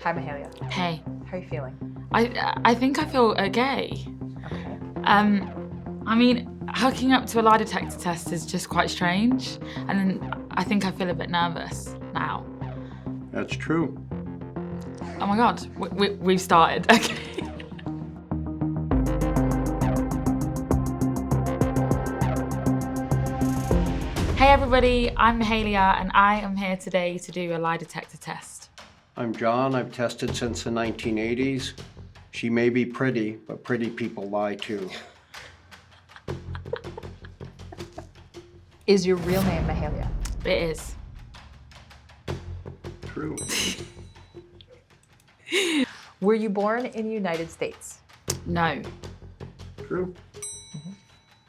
Hi, Mahalia. Hey. How are you feeling? I think I feel okay. Okay. I mean, hooking up to a lie detector test is just quite strange, and I think I feel a bit nervous now. That's true. Oh my God, we've started. Okay. Hey everybody, I'm Mahalia, and I am here today to do a lie detector test. I'm John. I've tested since the 1980s. She may be pretty, but pretty people lie too. Is your real name Mahalia? It is. True. Were you born in the United States? No. True.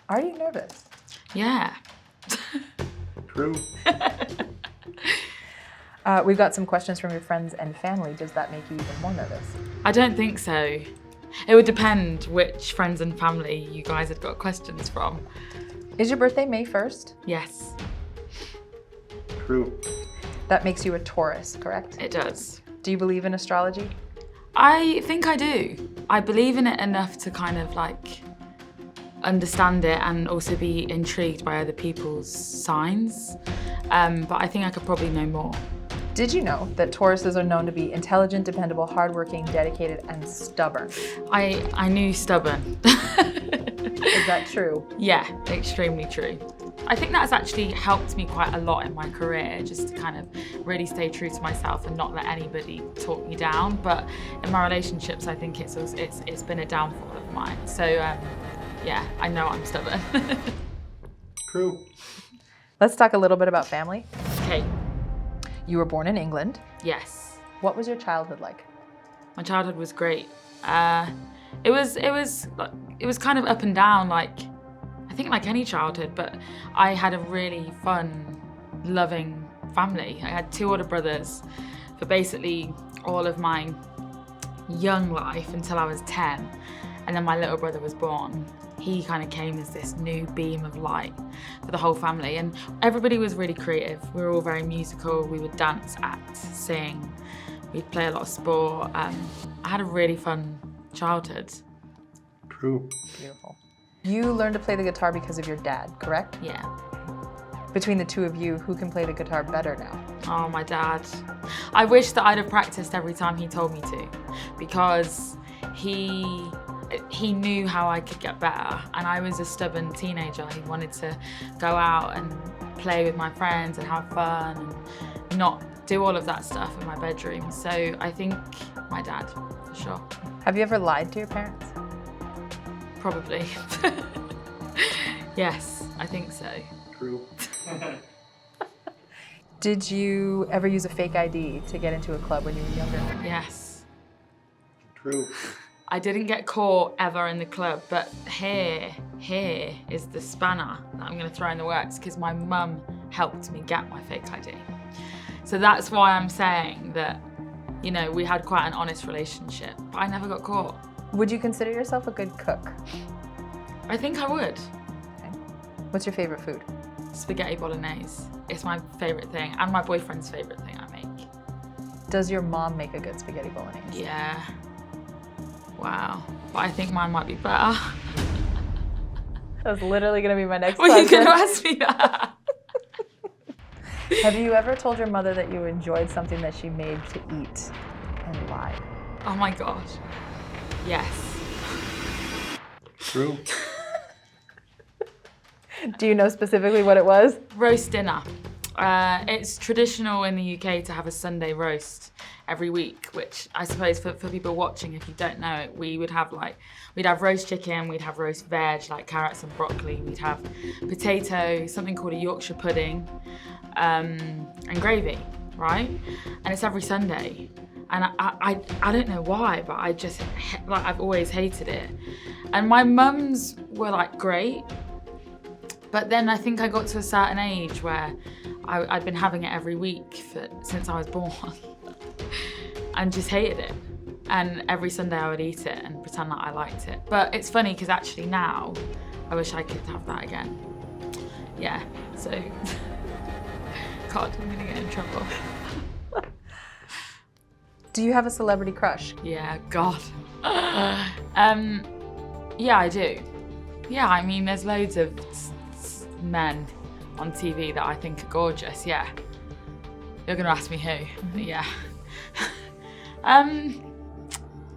Are you nervous? Yeah. True. We've got some questions from your friends and family. Does that make you even more nervous? I don't think so. It would depend which friends and family you guys had got questions from. Is your birthday May 1st? Yes, True. That makes you a Taurus, correct? it does. Do you believe in astrology? I think I do. I believe in it enough to kind of like understand it and also be intrigued by other people's signs. But I think I could probably know more. Did you know that Tauruses are known to be intelligent, dependable, hardworking, dedicated, and stubborn? I knew stubborn. Is that true? Yeah, extremely true. I think that's actually helped me quite a lot in my career, just to kind of really stay true to myself and not let anybody talk me down. But in my relationships, I think it's been a downfall of mine. So yeah, I know I'm stubborn. True. Let's talk a little bit about family. Okay. You were born in England. Yes. What was your childhood like? My childhood was great. It was kind of up and down, like I think like any childhood, but I had a really fun, loving family. I had 2 older brothers for basically all of my young life until I was 10, and then my little brother was born. He kind of came as this new beam of light for the whole family, and everybody was really creative. We were all very musical. We would dance, act, sing. We'd play a lot of sport. I had a really fun childhood. True. Beautiful. You learned to play the guitar because of your dad, correct? Yeah. Between the two of you, who can play the guitar better now? Oh, my dad. I wish that I'd have practiced every time he told me to, because he knew how I could get better, and I was a stubborn teenager. He wanted to go out and play with my friends and have fun and not do all of that stuff in my bedroom. So I think my dad, for sure. Have you ever lied to your parents? Probably. Yes, I think so. True. Did you ever use a fake ID to get into a club when you were younger? Yes. True. I didn't get caught ever in the club, but here is the spanner that I'm gonna throw in the works, because my mum helped me get my fake ID. So that's why I'm saying that, you know, we had quite an honest relationship, but I never got caught. Would you consider yourself a good cook? I think I would. Okay. What's your favorite food? Spaghetti bolognese. It's my favorite thing, and my boyfriend's favorite thing I make. Does your mom make a good spaghetti bolognese? Yeah. Wow. But I think mine might be better. That was literally gonna be my next Were you question. gonna ask me that? Have you ever told your mother that you enjoyed something that she made to eat and lied? Oh my gosh. Yes. True. Do you know specifically what it was? Roast dinner. It's traditional in the UK to have a Sunday roast every week, which I suppose for people watching, if you don't know it, we'd have roast chicken, we'd have roast veg, like carrots and broccoli, we'd have potato, something called a Yorkshire pudding, and gravy, right? And it's every Sunday. And I don't know why, but I've always hated it. And my mums were like great, but then I think I got to a certain age where I'd been having it every week since I was born and just hated it. And every Sunday I would eat it and pretend that I liked it. But it's funny because actually now I wish I could have that again. Yeah, so, God, I'm gonna get in trouble. Do you have a celebrity crush? Yeah, God. Yeah, I do. Yeah, I mean, there's loads of men on TV that I think are gorgeous, yeah. You're gonna ask me who, but yeah.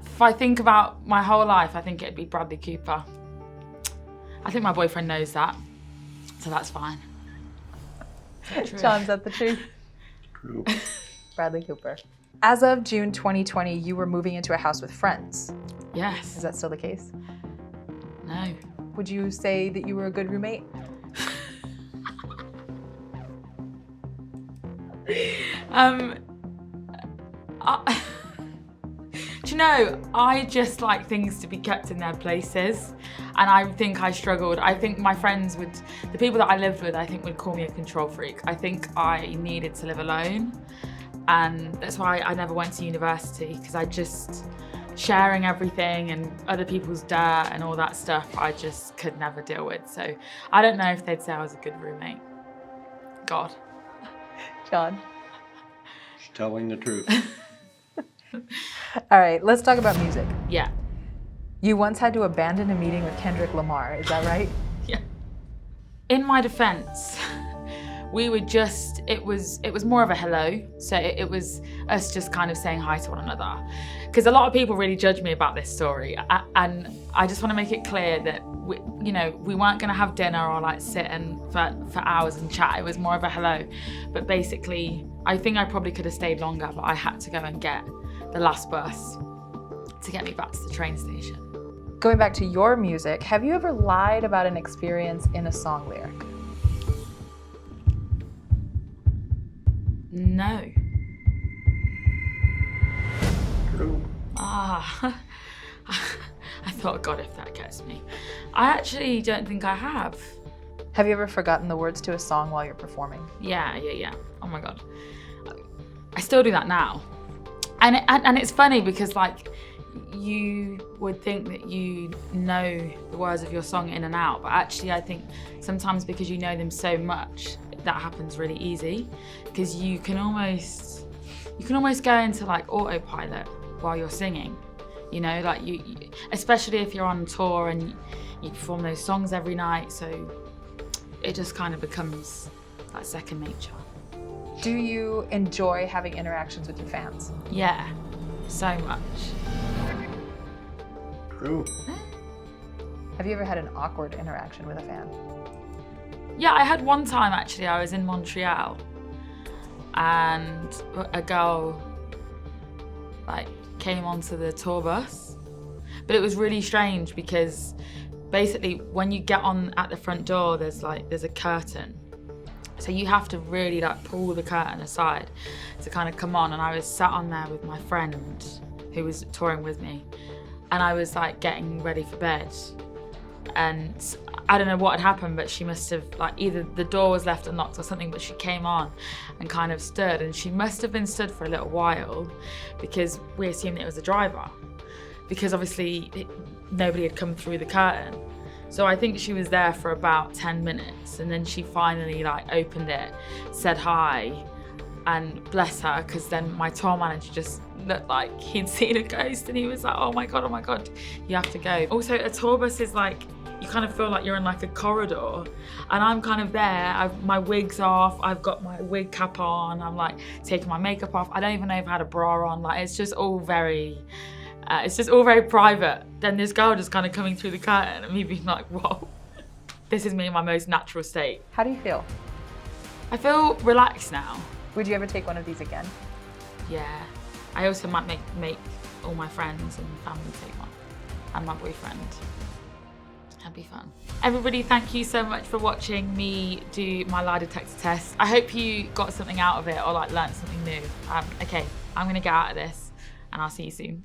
If I think about my whole life, I think it'd be Bradley Cooper. I think my boyfriend knows that, so that's fine. John, is that the truth? True. Bradley Cooper. As of June 2020, you were moving into a house with friends. Yes. Is that still the case? No. Would you say that you were a good roommate? Do you know, I just like things to be kept in their places, and I think I struggled. I think my friends would, the people that I lived with, I think would call me a control freak. I think I needed to live alone, and that's why I never went to university, because I just, sharing everything and other people's dirt and all that stuff, I just could never deal with. So I don't know if they'd say I was a good roommate. God. John? She's telling the truth. All right, let's talk about music. Yeah. You once had to abandon a meeting with Kendrick Lamar, is that right? Yeah. In my defense, we were just, it was more of a hello. So it was us just kind of saying hi to one another. Because a lot of people really judge me about this story. And I just want to make it clear that we weren't going to have dinner or like sit and for hours and chat. It was more of a hello. But basically, I think I probably could have stayed longer, but I had to go and get the last bus to get me back to the train station. Going back to your music, have you ever lied about an experience in a song lyric? No. True. I thought, God, if that gets me. I actually don't think I have. Have you ever forgotten the words to a song while you're performing? Yeah. Oh my God. I still do that now. And it's funny because like you would think that you know the words of your song in and out, but actually I think sometimes because you know them so much, that happens really easy, because you can almost go into like autopilot while you're singing, like you especially if you're on tour and you perform those songs every night, so it just kind of becomes like second nature. Do you enjoy having interactions with your fans? Yeah, so much. True. Have you ever had an awkward interaction with a fan? Yeah, I had one time actually. I was in Montreal and a girl like came onto the tour bus, but it was really strange because basically when you get on at the front door, there's a curtain. So you have to really like pull the curtain aside to kind of come on. And I was sat on there with my friend who was touring with me, and I was like getting ready for bed. And I don't know what had happened, but she must have like either the door was left unlocked or something, but she came on and kind of stood, and she must have been stood for a little while because we assumed it was a driver, because obviously nobody had come through the curtain. So I think she was there for about 10 minutes, and then she finally like opened it, said hi, and bless her, because then my tour manager just looked like he'd seen a ghost, and he was like, oh my God, you have to go. Also, a tour bus is like, you kind of feel like you're in like a corridor, and I'm kind of there, my wig's off, I've got my wig cap on, I'm like taking my makeup off, I don't even know if I had a bra on, like it's just all very private. Then this girl just kind of coming through the curtain and me being like, whoa, this is me in my most natural state. How do you feel? I feel relaxed now. Would you ever take one of these again? Yeah. I also might make all my friends and family take one, and my boyfriend. That'd be fun. Everybody, thank you so much for watching me do my lie detector test. I hope you got something out of it or like learned something new. Okay, I'm gonna get out of this and I'll see you soon.